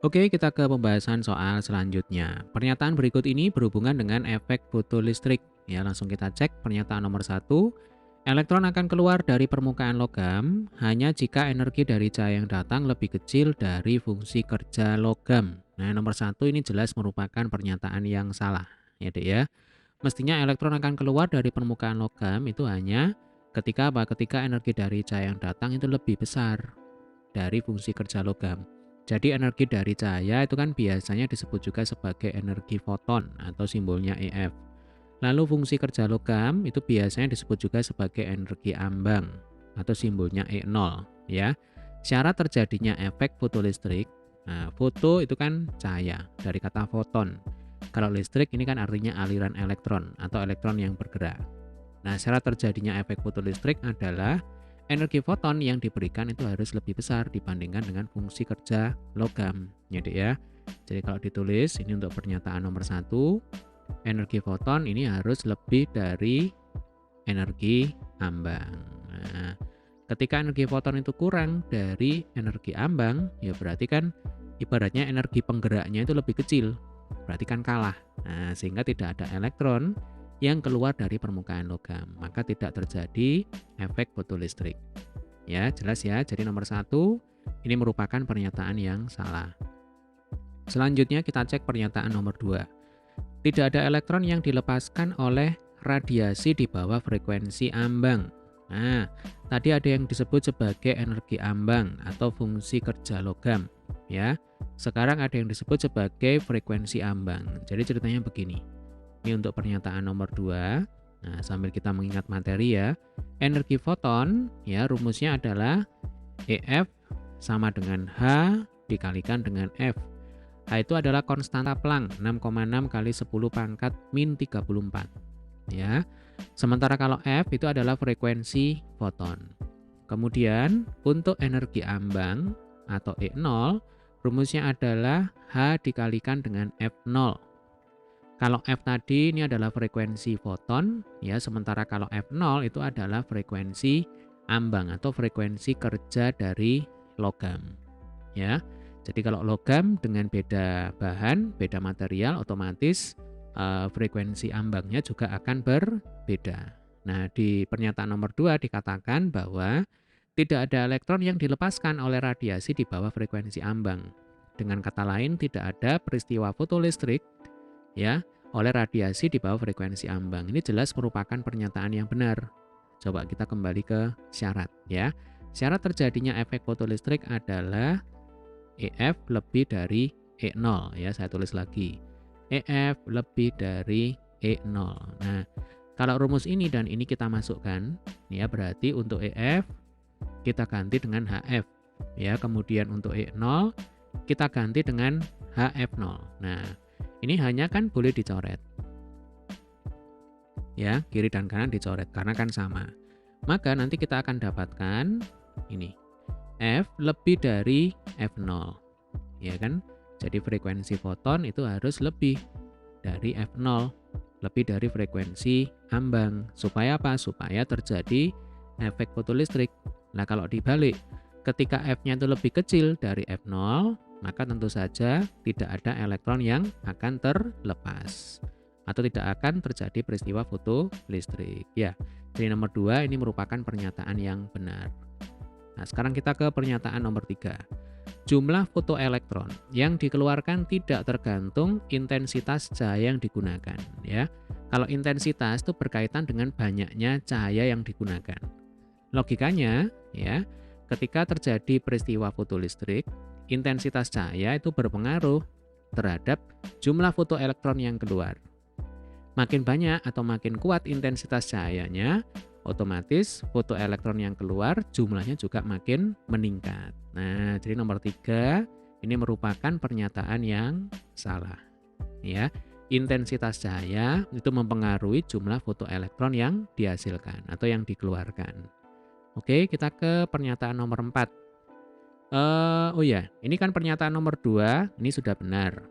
Oke, kita ke pembahasan soal selanjutnya. Pernyataan berikut ini berhubungan dengan efek fotolistrik. Ya, langsung kita cek pernyataan nomor satu. Elektron akan keluar dari permukaan logam hanya jika energi dari cahaya yang datang lebih kecil dari fungsi kerja logam. Nah, nomor satu ini jelas merupakan pernyataan yang salah. Ya, Dek ya. Mestinya elektron akan keluar dari permukaan logam itu hanya ketika apa? Ketika energi dari cahaya yang datang itu lebih besar dari fungsi kerja logam. Jadi energi dari cahaya itu kan biasanya disebut juga sebagai energi foton atau simbolnya EF. Lalu fungsi kerja logam itu biasanya disebut juga sebagai energi ambang atau simbolnya E0 ya. Syarat terjadinya efek fotolistrik. Nah, foto itu kan cahaya dari kata foton. Kalau listrik ini kan artinya aliran elektron atau elektron yang bergerak. Nah, syarat terjadinya efek fotolistrik adalah energi foton yang diberikan itu harus lebih besar dibandingkan dengan fungsi kerja logam. Ya, Dek ya. Jadi kalau ditulis ini untuk pernyataan nomor satu, energi foton ini harus lebih dari energi ambang. Nah, ketika energi foton itu kurang dari energi ambang, ya berarti kan ibaratnya energi penggeraknya itu lebih kecil. Berarti kan kalah. Nah, sehingga tidak ada elektron yang keluar dari permukaan logam, maka tidak terjadi efek fotolistrik. Ya, jelas ya. Jadi nomor satu, ini merupakan pernyataan yang salah. Selanjutnya kita cek pernyataan nomor 2. Tidak ada elektron yang dilepaskan oleh radiasi di bawah frekuensi ambang. Nah, tadi ada yang disebut sebagai energi ambang atau fungsi kerja logam, ya. Sekarang ada yang disebut sebagai frekuensi ambang. Jadi ceritanya begini. Ini untuk pernyataan nomor 2. Nah, sambil kita mengingat materi ya. Energi foton, ya rumusnya adalah EF sama dengan H dikalikan dengan F. H itu adalah konstanta Planck 6,6 kali 10 pangkat min 34. Ya. Sementara kalau F itu adalah frekuensi foton. Kemudian untuk energi ambang atau E0 rumusnya adalah H dikalikan dengan F0. Kalau F tadi ini adalah frekuensi foton, ya, sementara kalau F0 itu adalah frekuensi ambang atau frekuensi kerja dari logam, ya. Jadi kalau logam dengan beda bahan, beda material, otomatis frekuensi ambangnya juga akan berbeda. Nah, di pernyataan nomor 2 dikatakan bahwa tidak ada elektron yang dilepaskan oleh radiasi di bawah frekuensi ambang. Dengan kata lain, tidak ada peristiwa fotolistrik ya oleh radiasi di bawah frekuensi ambang. Ini jelas merupakan pernyataan yang benar. Coba kita kembali ke syarat ya. Syarat terjadinya efek fotolistrik adalah EF lebih dari E0 ya. Saya tulis lagi. EF lebih dari E0. Nah, kalau rumus ini dan ini kita masukkan ya, berarti untuk EF kita ganti dengan HF ya. Kemudian untuk E0 kita ganti dengan HF0. Nah, ini hanya kan boleh dicoret. Ya, kiri dan kanan dicoret karena kan sama. Maka nanti kita akan dapatkan ini. F lebih dari F0. Ya kan? Jadi frekuensi foton itu harus lebih dari F0, lebih dari frekuensi ambang. Supaya apa? Supaya terjadi efek fotolistrik. Nah, kalau dibalik, ketika F-nya itu lebih kecil dari F0, maka tentu saja tidak ada elektron yang akan terlepas atau tidak akan terjadi peristiwa fotolistrik. Ya, jadi nomor 2 ini merupakan pernyataan yang benar. Nah, sekarang kita ke pernyataan nomor 3. Jumlah fotoelektron yang dikeluarkan tidak tergantung intensitas cahaya yang digunakan. Ya, kalau intensitas itu berkaitan dengan banyaknya cahaya yang digunakan. Logikanya, ya, ketika terjadi peristiwa fotolistrik, intensitas cahaya itu berpengaruh terhadap jumlah fotoelektron yang keluar. Makin banyak atau makin kuat intensitas cahayanya, otomatis fotoelektron yang keluar jumlahnya juga makin meningkat. Nah, jadi nomor 3 ini merupakan pernyataan yang salah. Ya, intensitas cahaya itu mempengaruhi jumlah fotoelektron yang dihasilkan atau yang dikeluarkan. Oke, kita ke pernyataan nomor 4. Oh ya, ini kan pernyataan nomor 2, ini sudah benar.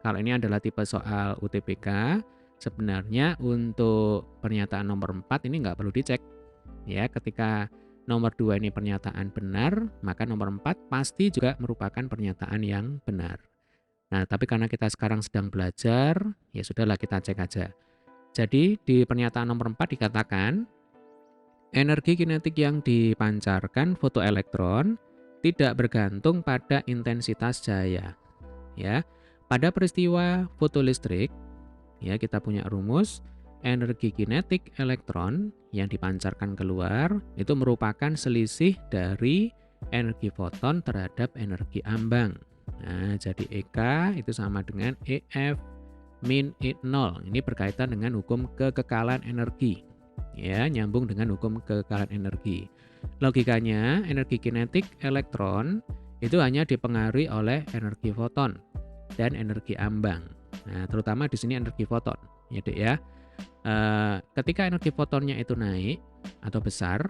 Kalau ini adalah tipe soal UTBK, sebenarnya untuk pernyataan nomor 4 ini nggak perlu dicek. Ya, ketika nomor 2 ini pernyataan benar, maka nomor 4 pasti juga merupakan pernyataan yang benar. Nah, tapi karena kita sekarang sedang belajar, ya sudahlah kita cek aja. Jadi di pernyataan nomor 4 dikatakan, energi kinetik yang dipancarkan fotoelektron tidak bergantung pada intensitas cahaya. Ya, pada peristiwa fotolistrik, ya kita punya rumus energi kinetik elektron yang dipancarkan keluar itu merupakan selisih dari energi foton terhadap energi ambang. Nah, jadi EK itu sama dengan EF min E0. Ini berkaitan dengan hukum kekekalan energi. Ya, nyambung dengan hukum kekekalan energi. Logikanya, energi kinetik elektron itu hanya dipengaruhi oleh energi foton dan energi ambang. Nah, terutama di sini energi foton, ya Dek ya. Ketika energi fotonnya itu naik atau besar,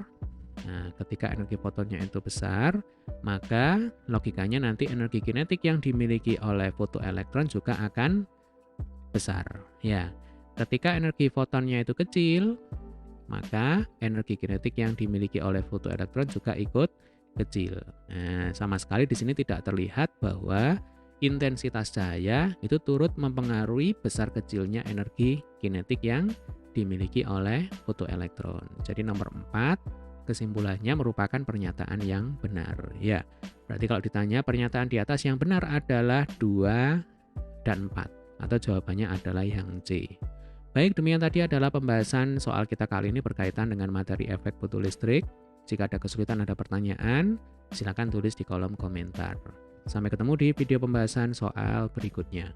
nah ketika energi fotonnya itu besar, maka logikanya nanti energi kinetik yang dimiliki oleh fotoelektron juga akan besar. Ya, ketika energi fotonnya itu kecil, maka energi kinetik yang dimiliki oleh fotoelektron juga ikut kecil. Nah, sama sekali di sini tidak terlihat bahwa intensitas cahaya itu turut mempengaruhi besar kecilnya energi kinetik yang dimiliki oleh fotoelektron. Jadi nomor 4 kesimpulannya merupakan pernyataan yang benar. Ya, berarti kalau ditanya pernyataan di atas yang benar adalah 2 dan 4 atau jawabannya adalah yang C. Baik, demikian tadi adalah pembahasan soal kita kali ini berkaitan dengan materi efek fotolistrik. Jika ada kesulitan, ada pertanyaan, silakan tulis di kolom komentar. Sampai ketemu di video pembahasan soal berikutnya.